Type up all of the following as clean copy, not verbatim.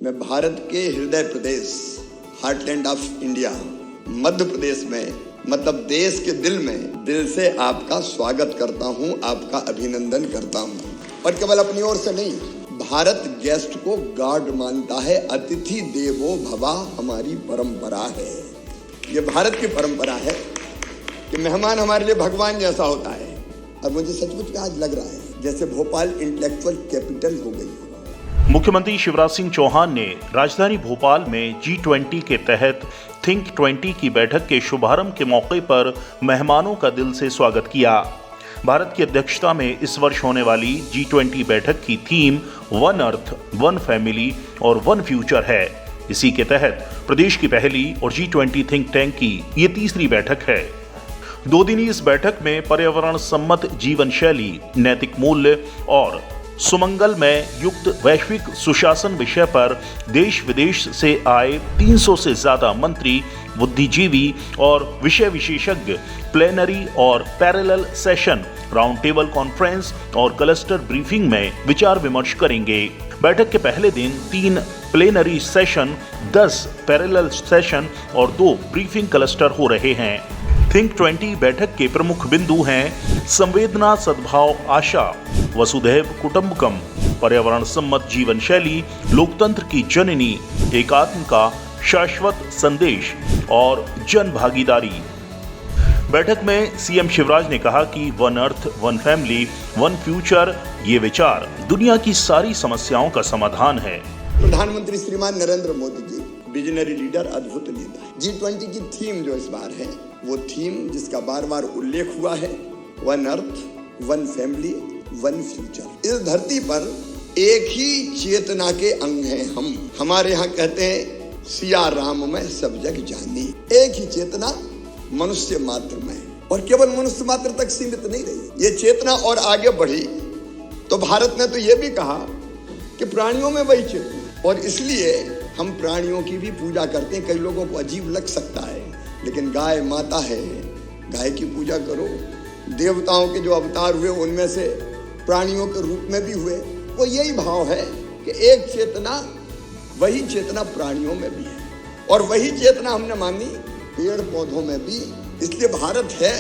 मैं भारत के हृदय प्रदेश, heartland of India, Madhya Pradesh में, मतलब देश के दिल से आपका स्वागत करता हूं, आपका अभिनंदन करता हूं। और केवल अपनी ओर से नहीं, भारत गेस्ट को गॉड मानता है। अतिथि देवो भवा हमारी परंपरा है। ये भारत की परंपरा है कि मेहमान हमारे लिए भगवान जैसा होता है। और मुझे सचमुच में आज लग रहा है जैसे भोपाल इंटेलेक्चुअल कैपिटल हो गई। मुख्यमंत्री शिवराज सिंह चौहान ने राजधानी भोपाल में G20 के तहत थिंक 20 की बैठक के शुभारंभ के मौके पर मेहमानों का दिल से स्वागत किया। भारत की अध्यक्षता में इस वर्ष होने वाली G20 बैठक की theme one earth, one family और वन फ्यूचर है। इसी के तहत प्रदेश की पहली और G20 थिंक टैंक की ये तीसरी बैठक है। 2 दिनी इस बैठक में पर्यावरण सम्मत जीवन शैली, नैतिक मूल्य और सुमंगल में युक्त वैश्विक सुशासन विषय पर देश विदेश से आए 300 से ज्यादा मंत्री, बुद्धिजीवी और विषय विशेषज्ञ प्लेनरी और parallel session, round table conference और क्लस्टर ब्रीफिंग में विचार विमर्श करेंगे। बैठक के पहले दिन 3 प्लेनरी सेशन, 10 पैरेलल सेशन और 2 ब्रीफिंग क्लस्टर हो रहे हैं। थिंक 20 बैठक के प्रमुख बिंदु हैं संवेदना, सद्भाव, आशा, वसुधैव कुटुंबकम, पर्यावरण सम्मत जीवन शैली, लोकतंत्र की जननी, एकात्म का शाश्वत संदेश और जन भागीदारी। बैठक में सीएम शिवराज ने कहा कि one earth, one family, one future ये विचार दुनिया की सारी समस्याओं का समाधान है। प्रधानमंत्री श्रीमान नरेंद्र मोदी जी विजनरी लीडर, अद्भुत नेता है। G20 की थीम जो इस बार है वो थीम जिसका बार बार उल्लेख हुआ है, one earth, one family, one future. इस धरती पर एक ही चेतना के अंग हैं हम। हमारे यहाँ कहते हैं सिया राम में सब जग जानी। एक ही चेतना मनुष्य मात्र में, और केवल मनुष्य मात्र तक सीमित नहीं रही। ये चेतना और आगे बढ़ी तो भारत ने तो ये भी कहा कि प्राणियों में वही चेतना, और इसलिए हम प्राणियों की भी पूजा करते हैं। कई लोगों को अजीब लग सकता है, लेकिन गाय माता है, गाय की पूजा करो। देवताओं के जो अवतार हुए उनमें से प्राणियों के रूप में भी हुए। वो यही भाव है कि एक चेतना, वही चेतना प्राणियों में भी है, और वही चेतना हमने मानी पेड़ पौधों में भी। इसलिए भारत है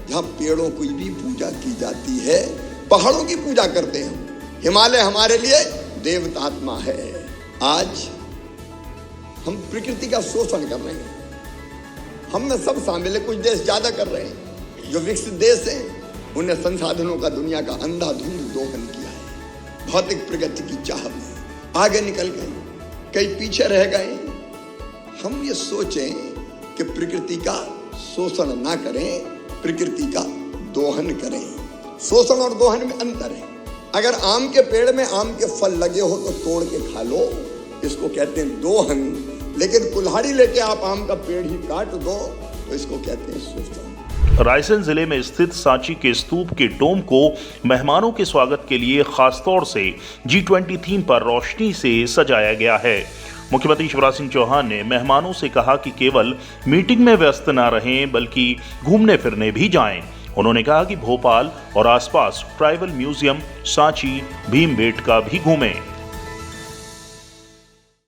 जहाँ पेड़ों की भी पूजा की जाती है, पहाड़ों की पूजा करते हैं। हिमालय हमारे लिए देवतात्मा है। आज हम प्रकृति का शोषण कर रहे हैं। हम में सब शामिल है, कुछ देश ज्यादा कर रहे हैं। जो विकसित देश हैं उन्हें संसाधनों का दुनिया का अंधाधुंध दोहन किया है। भौतिक प्रगति की चाह में आगे निकल गए, कई पीछे रह गए। हम ये सोचें कि प्रकृति का शोषण ना करें, प्रकृति का दोहन करें। शोषण और दोहन में अंतर है। अगर आम के पेड़ में आम के फल लगे हो तो तोड़ के खा लो, इसको कहते हैं दोहन। लेकिन कुल्हाड़ी लेके आप आम का पेड़ ही काट दो तो इसको कहते हैं शोषण। रायसेन जिले में स्थित सांची के स्तूप के डोम को मेहमानों के स्वागत के लिए खासतौर से G20 थीम पर रोशनी से सजाया गया है। मुख्यमंत्री शिवराज सिंह चौहान ने मेहमानों से कहा कि केवल मीटिंग में व्यस्त न रहें, बल्कि घूमने फिरने भी जाएं। उन्होंने कहा कि भोपाल और आसपास ट्राइबल म्यूजियम, सांची, भीमबेटका भी घूमें।